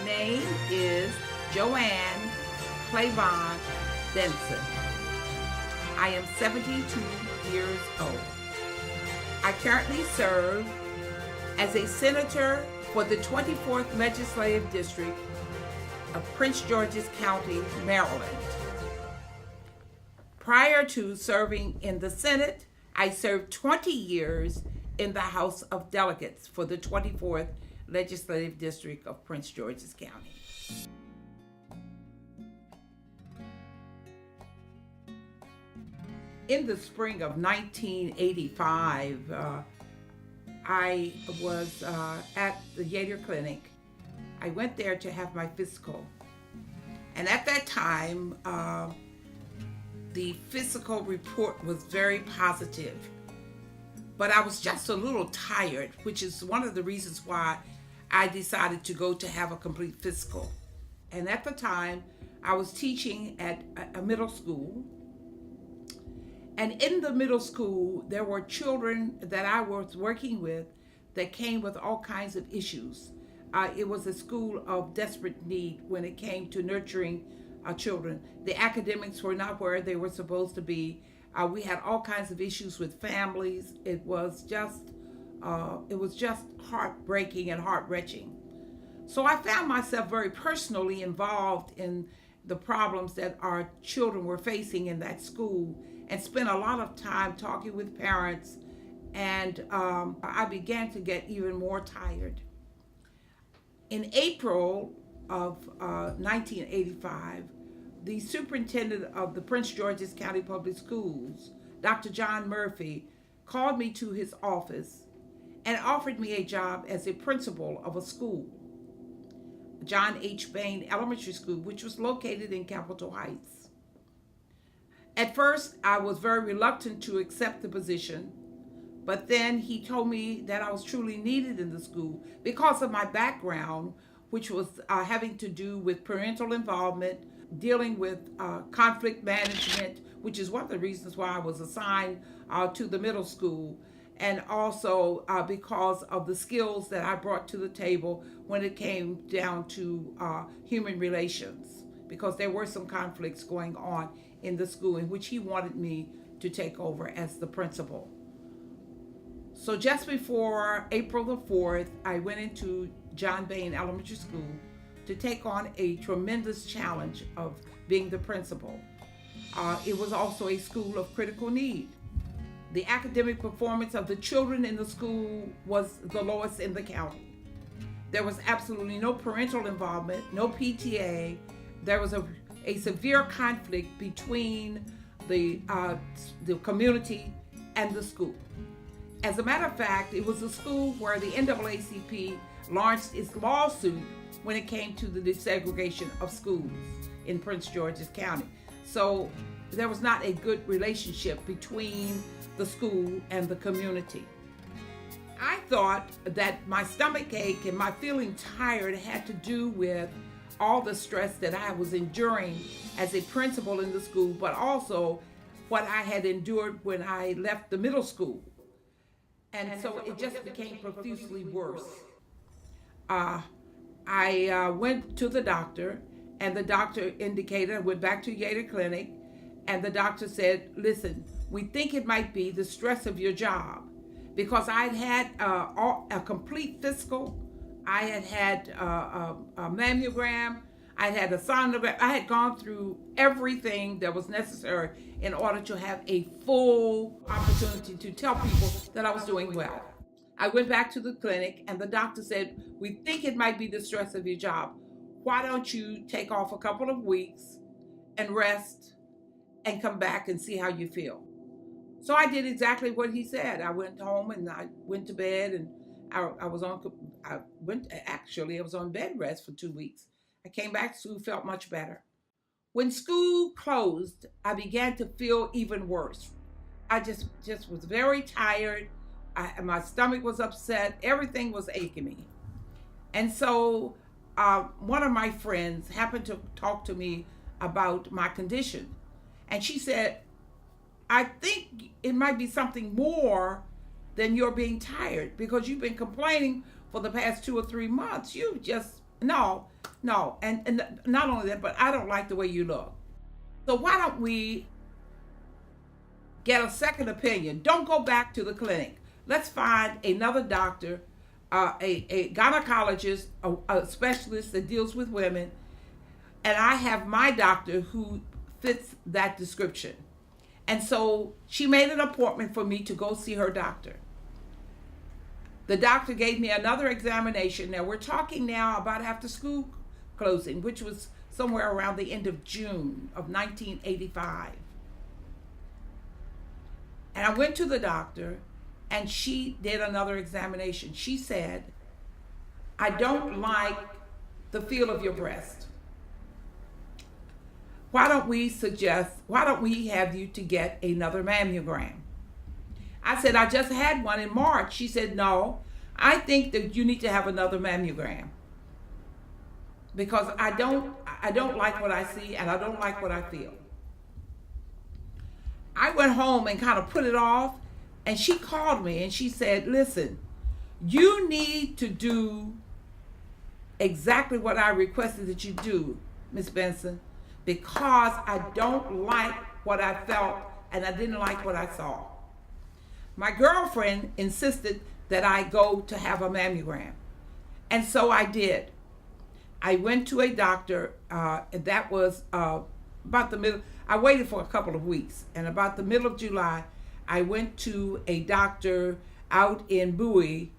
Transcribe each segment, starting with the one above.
name is Joanne Benson. I am 72 years old. I currently serve as a senator for the 24th Legislative District of Prince George's County, Maryland. Prior to serving in the Senate, I served 20 years in the House of Delegates for the 24th Legislative District of Prince George's County. In the spring of 1985, I was at the Yater Clinic. I went there to have my physical. And at that time, the physical report was very positive. But I was just a little tired, which is one of the reasons why I decided to go to have a complete physical. And at the time, I was teaching at a middle school. And in the middle school, there were children that I was working with that came with all kinds of issues. It was a school of desperate need when it came to nurturing children. The academics were not where they were supposed to be. We had all kinds of issues with families. It was just heartbreaking and heart-wrenching. So I found myself very personally involved in the problems that our children were facing in that school, and spent a lot of time talking with parents, and I began to get even more tired. In April of 1985, the superintendent of the Prince George's County Public Schools, Dr. John Murphy, called me to his office and offered me a job as a principal of a school, John H. Bain Elementary School, which was located in Capitol Heights. At first, I was very reluctant to accept the position, but then he told me that I was truly needed in the school because of my background, which was having to do with parental involvement, dealing with conflict management, which is one of the reasons why I was assigned to the middle school, and also because of the skills that I brought to the table when it came down to human relations, because there were some conflicts going on in the school in which he wanted me to take over as the principal. So just before April the 4th, I went into John Bain Elementary School to take on a tremendous challenge of being the principal. It was also a school of critical need. The academic performance of the children in the school was the lowest in the county. There was absolutely no parental involvement, no PTA. There was a severe conflict between the community and the school. As a matter of fact, it was a school where the NAACP launched its lawsuit when it came to the desegregation of schools in Prince George's County. So there was not a good relationship between the school and the community. I thought that my stomach ache and my feeling tired had to do with all the stress that I was enduring as a principal in the school, but also what I had endured when I left the middle school. And so it just became profusely worse. I went to the doctor, and the doctor indicated, I went back to Yater Clinic, and the doctor said, listen, we think it might be the stress of your job, because I'd had a complete physical. I had a mammogram, I had a sonogram. I had gone through everything that was necessary in order to have a full opportunity to tell people that I was doing well. I went back to the clinic, and the doctor said, we think it might be the stress of your job. Why don't you take off a couple of weeks and rest and come back and see how you feel? So I did exactly what he said. I went home and I went to bed, and I was on bed rest for 2 weeks. I came back to school, felt much better. When school closed, I began to feel even worse. I just was very tired. My stomach was upset. Everything was aching me. And so one of my friends happened to talk to me about my condition. And she said, I think it might be something more than you're being tired, because you've been complaining for the past 2 or 3 months. You've just no, no. And not only that, but I don't like the way you look. So why don't we get a second opinion? Don't go back to the clinic. Let's find another doctor, a gynecologist, a specialist that deals with women. And I have my doctor who fits that description. And so she made an appointment for me to go see her doctor. The doctor gave me another examination. Now we're talking now about after school closing, which was somewhere around the end of June of 1985. And I went to the doctor and she did another examination. She said, I don't like the feel of your breast. Why don't we have you to get another mammogram? I said, I just had one in March. She said, no, I think that you need to have another mammogram. Because I don't like what I see and I don't like what I feel. I went home and kind of put it off, and she called me and she said, listen, you need to do exactly what I requested that you do, Miss Benson, because I don't like what I felt and I didn't like what I saw. My girlfriend insisted that I go to have a mammogram. And so I did. I went to a doctor, and that was about the middle. I waited for a couple of weeks, and about the middle of July, I went to a doctor out in Bowie,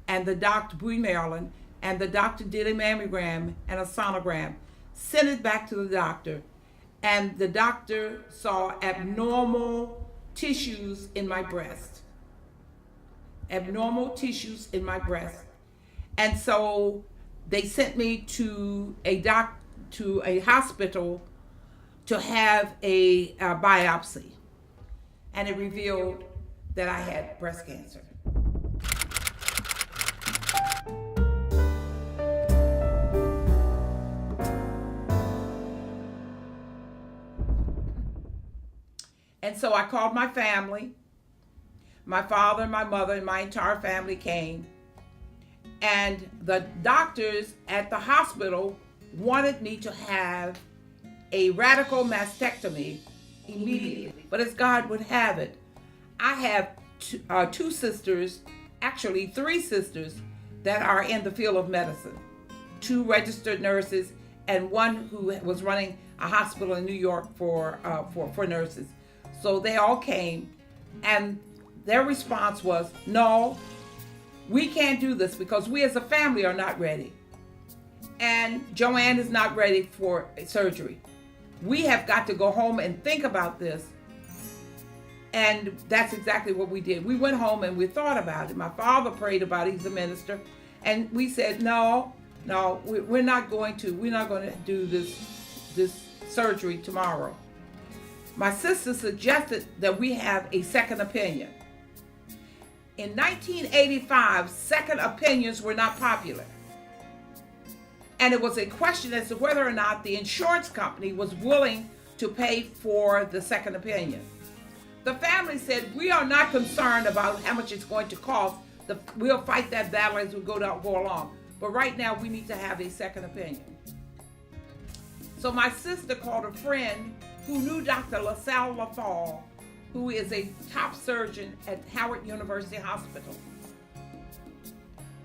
Maryland, and the doctor did a mammogram and a sonogram, sent it back to the doctor, and the doctor saw abnormal tissues in my breast. Abnormal tissues in my breast. And so they sent me to a hospital to have a biopsy, and it revealed that I had breast cancer. And so I called my family. My father, my mother, and my entire family came. And the doctors at the hospital wanted me to have a radical mastectomy immediately. But as God would have it, I have two sisters, actually 3 sisters, that are in the field of medicine. 2 registered nurses and one who was running a hospital in New York for nurses. So they all came, and their response was, no, we can't do this because we as a family are not ready. And Joanne is not ready for surgery. We have got to go home and think about this. And that's exactly what we did. We went home and we thought about it. My father prayed about it. He's a minister. And we said, no, we're not going to do this surgery tomorrow. My sister suggested that we have a second opinion. In 1985, second opinions were not popular. And it was a question as to whether or not the insurance company was willing to pay for the second opinion. The family said, we are not concerned about how much it's going to cost. We'll fight that battle as we go along. But right now, we need to have a second opinion. So my sister called a friend who knew Dr. LaSalle LaFall, who is a top surgeon at Howard University Hospital.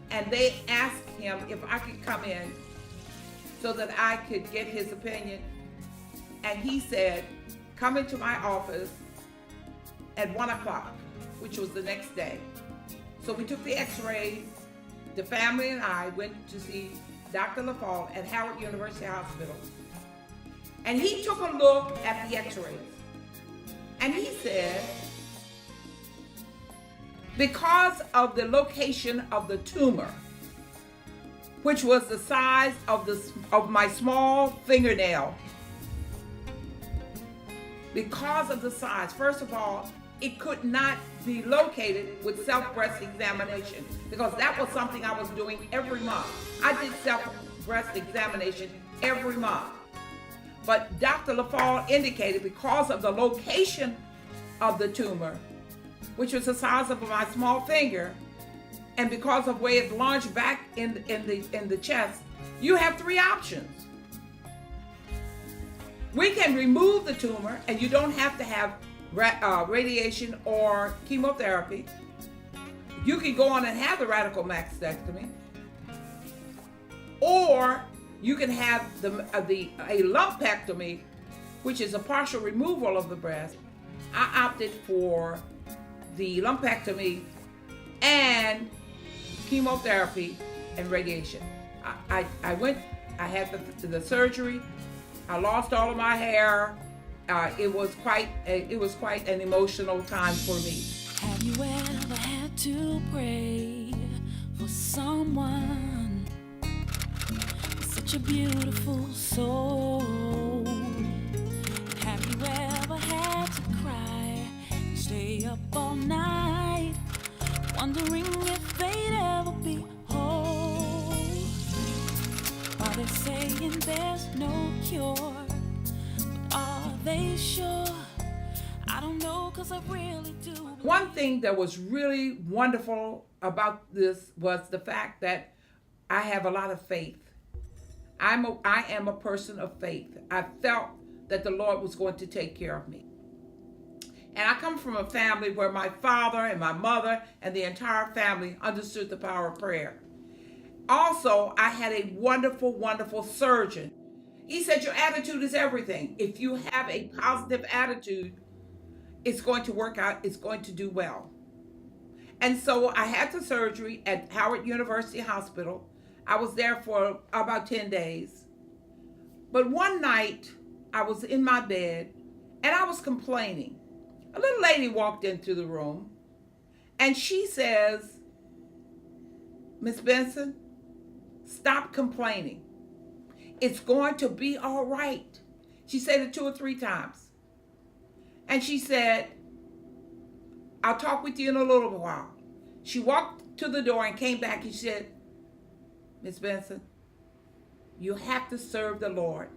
And they asked him if I could come in so that I could get his opinion. And he said, come into my office at 1 o'clock, which was the next day. So we took the x-rays. The family and I went to see Dr. LaFall at Howard University Hospital. And he took a look at the x-rays. And he said, because of the location of the tumor, which was the size of my small fingernail, because of the size, first of all, it could not be located with self-breast examination, because that was something I was doing every month. I did self-breast examination every month. But Dr. LaFall indicated because of the location of the tumor, which was the size of my small finger, and because of way it's launched back in the chest, you have three options. We can remove the tumor, and you don't have to have radiation or chemotherapy. You can go on and have the radical mastectomy, or you can have a lumpectomy, which is a partial removal of the breast. I opted for the lumpectomy and chemotherapy and radiation. I had the surgery. I lost all of my hair. It was quite an emotional time for me. Have you ever had to pray for someone with such a beautiful soul? Have you ever had to cry and stay up all night, wondering if they'd ever be whole? Are they saying there's no cure? But are they sure? I don't know, 'cause I really do. One thing that was really wonderful about this was the fact that I have a lot of faith. I am a person of faith. I felt that the Lord was going to take care of me. And I come from a family where my father and my mother and the entire family understood the power of prayer. Also, I had a wonderful, wonderful surgeon. He said, your attitude is everything. If you have a positive attitude, it's going to work out. It's going to do well. And so I had the surgery at Howard University Hospital. I was there for about 10 days. But one night, I was in my bed, and I was complaining. A little lady walked into the room, and she says, Miss Benson, stop complaining. It's going to be all right. She said it 2 or 3 times. And she said, I'll talk with you in a little while. She walked to the door and came back and she said, Miss Benson, you have to serve the Lord,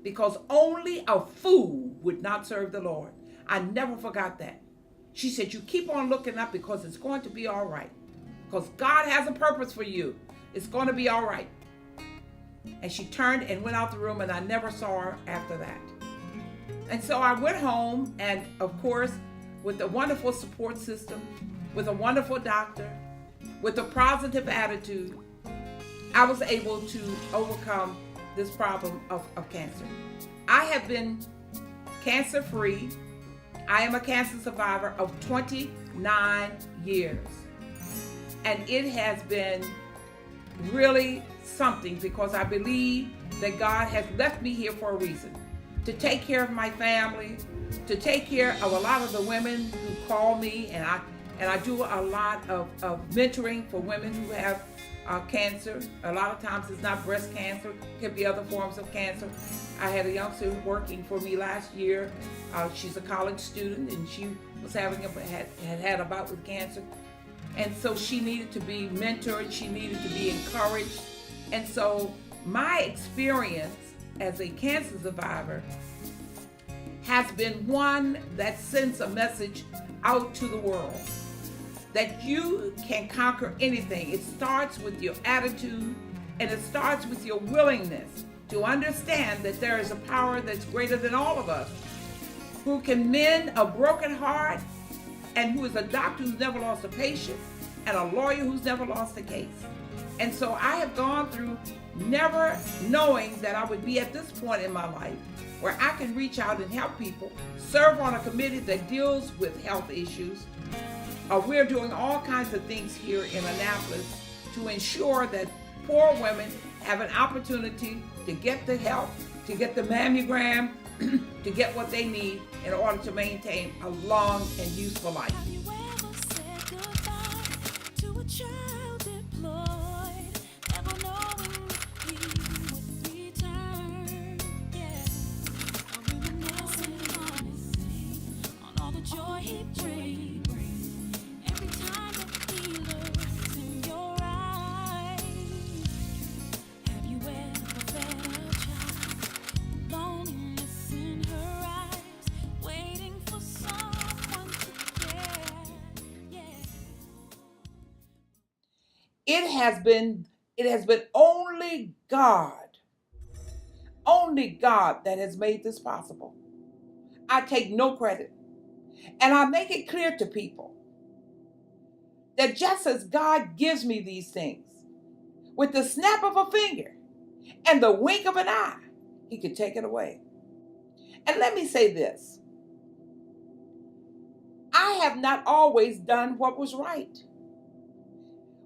because only a fool would not serve the Lord. I never forgot that. She said, you keep on looking up, because it's going to be all right. Because God has a purpose for you. It's going to be all right. And she turned and went out the room, and I never saw her after that. And so I went home, and of course, with a wonderful support system, with a wonderful doctor, with a positive attitude, I was able to overcome this problem of cancer. I have been cancer-free. I am a cancer survivor of 29 years. And it has been really something, because I believe that God has left me here for a reason. To take care of my family, to take care of a lot of the women who call me, and I do a lot of mentoring for women who have cancer. A lot of times it's not breast cancer, it can be other forms of cancer. I had a youngster working for me last year. She's a college student, and she was had a bout with cancer. And so she needed to be mentored, she needed to be encouraged. And so my experience as a cancer survivor has been one that sends a message out to the world that you can conquer anything. It starts with your attitude, and it starts with your willingness to understand that there is a power that's greater than all of us, who can mend a broken heart, and who is a doctor who's never lost a patient, and a lawyer who's never lost a case. And so I have gone through never knowing that I would be at this point in my life where I can reach out and help people, serve on a committee that deals with health issues. We're doing all kinds of things here in Annapolis to ensure that poor women have an opportunity to get the help, to get the mammogram, to get what they need in order to maintain a long and useful life. Have you ever said goodbye to a child deployed, never knowing if he would return? Yeah, or reminiscing on all the joy he brings every time that he looks in your eyes. Have you ever felt a child loneliness in her eyes, waiting for someone to care? it has been only God that has made this possible. I take no credit. And I make it clear to people that just as God gives me these things, with the snap of a finger and the wink of an eye, he could take it away. And let me say this. I have not always done what was right.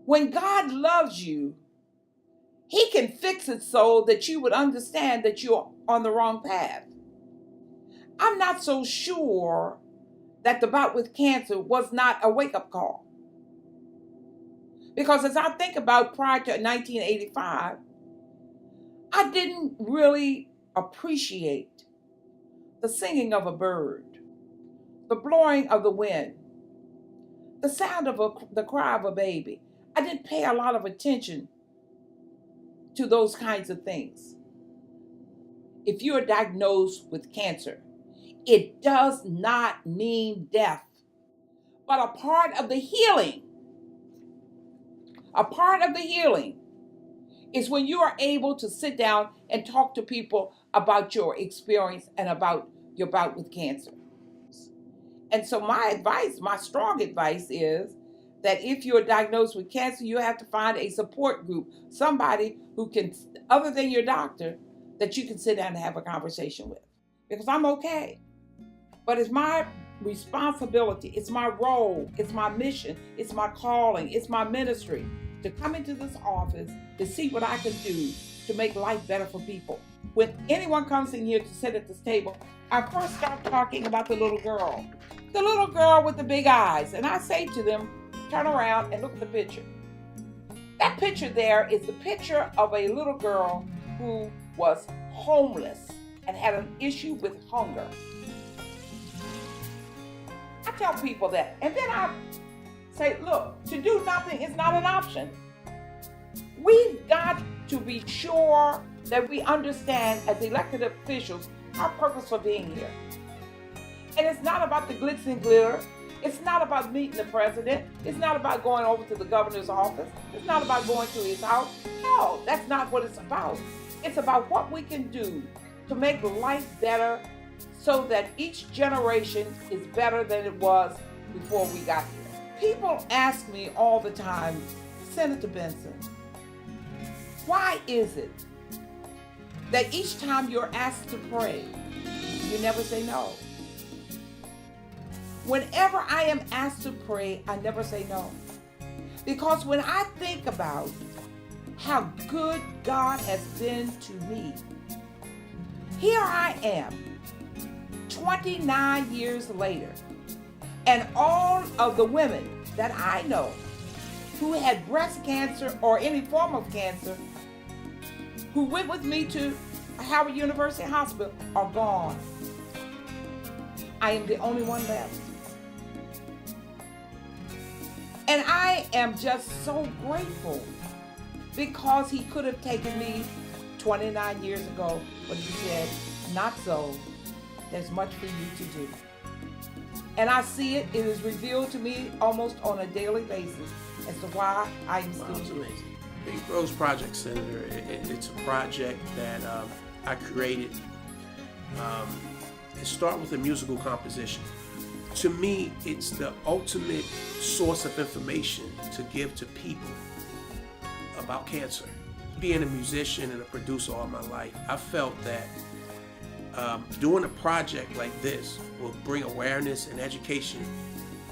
When God loves you, he can fix it so that you would understand that you're on the wrong path. I'm not so sure that the bout with cancer was not a wake-up call. Because as I think about prior to 1985, I didn't really appreciate the singing of a bird, the blowing of the wind, the sound of the cry of a baby. I didn't pay a lot of attention to those kinds of things. If you are diagnosed with cancer, it does not mean death, but a part of the healing. A part of the healing is when you are able to sit down and talk to people about your experience and about your bout with cancer. And so my strong advice is that if you're diagnosed with cancer, you have to find a support group, somebody who can, other than your doctor, that you can sit down and have a conversation with. Because I'm okay. But it's my responsibility, it's my role, it's my mission, it's my calling, it's my ministry to come into this office to see what I can do to make life better for people. When anyone comes in here to sit at this table, I first start talking about the little girl with the big eyes. And I say to them, turn around and look at the picture. That picture there is the picture of a little girl who was homeless and had an issue with hunger. I tell people that. And then I say, look, to do nothing is not an option. We've got to be sure that we understand as elected officials our purpose for being here. And it's not about the glitz and glitter. It's not about meeting the president. It's not about going over to the governor's office. It's not about going to his house. No, that's not what it's about. It's about what we can do to make life better so that each generation is better than it was before we got here. People ask me all the time, Senator Benson, why is it that each time you're asked to pray, you never say no? Whenever I am asked to pray, I never say no. Because when I think about how good God has been to me, here I am, 29 years later, and all of the women that I know who had breast cancer or any form of cancer, who went with me to Howard University Hospital, are gone. I am the only one left. And I am just so grateful because he could have taken me 29 years ago, but he said, not so. There's much for you to do. And I see it. It is revealed to me almost on a daily basis as to why I am still here. Amazing. Pink Rose Project, Senator, it's a project that I created. It started with a musical composition. To me, it's the ultimate source of information to give to people about cancer. Being a musician and a producer all my life, I felt that doing a project like this will bring awareness and education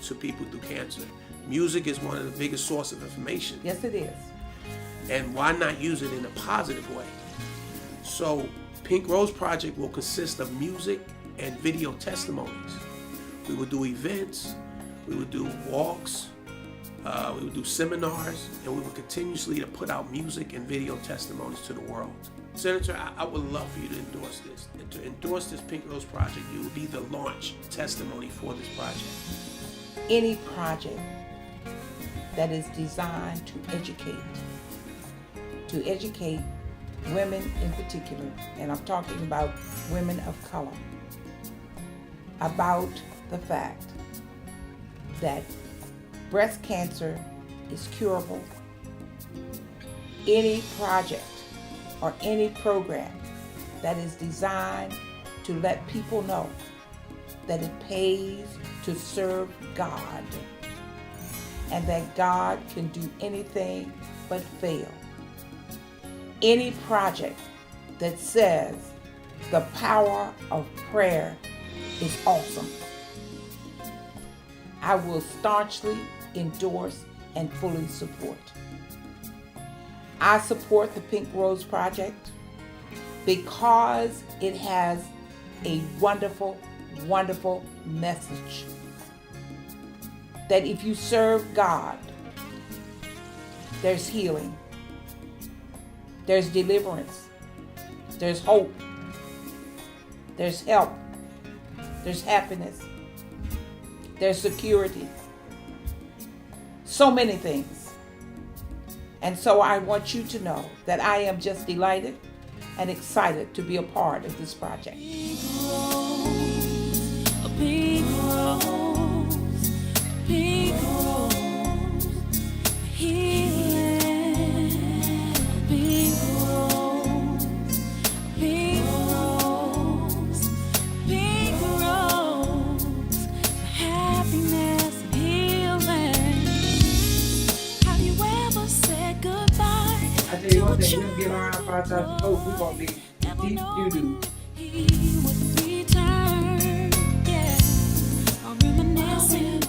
to people through cancer. Music is one of the biggest sources of information. Yes, it is. And why not use it in a positive way? So Pink Rose Project will consist of music and video testimonies. We will do events, we will do walks, we will do seminars, and we will continuously to put out music and video testimonies to the world. Senator, I would love for you to endorse this. And to endorse this Pink Rose Project, you will be the launch testimony for this project. Any project that is designed to educate women in particular, and I'm talking about women of color, about the fact that breast cancer is curable, any project or any program that is designed to let people know that it pays to serve God and that God can do anything but fail. Any project that says the power of prayer is awesome, I will staunchly endorse and fully support. I support the Pink Rose Project because it has a wonderful, wonderful message that if you serve God, there's healing, there's deliverance, there's hope, there's help, there's happiness, there's security, so many things. And so I want you to know that I am just delighted and excited to be a part of this project. A big rose, big rose, healing. Big rose, big rose, big rose, happiness and healing. Have you ever said goodbye? I tell you one thing, we'll get around 5,000 folks, we're going to be deep doo-doo. He would return, yeah. I'm reminiscing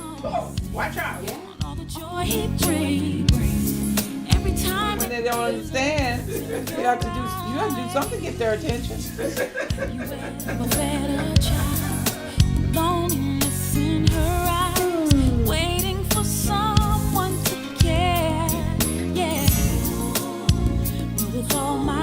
Watch out. on all the joy he brings. Every time When they don't understand, you have to do something to get their attention. you ever fed a child, loneliness in her eyes, waiting for someone to care, yeah. But with all my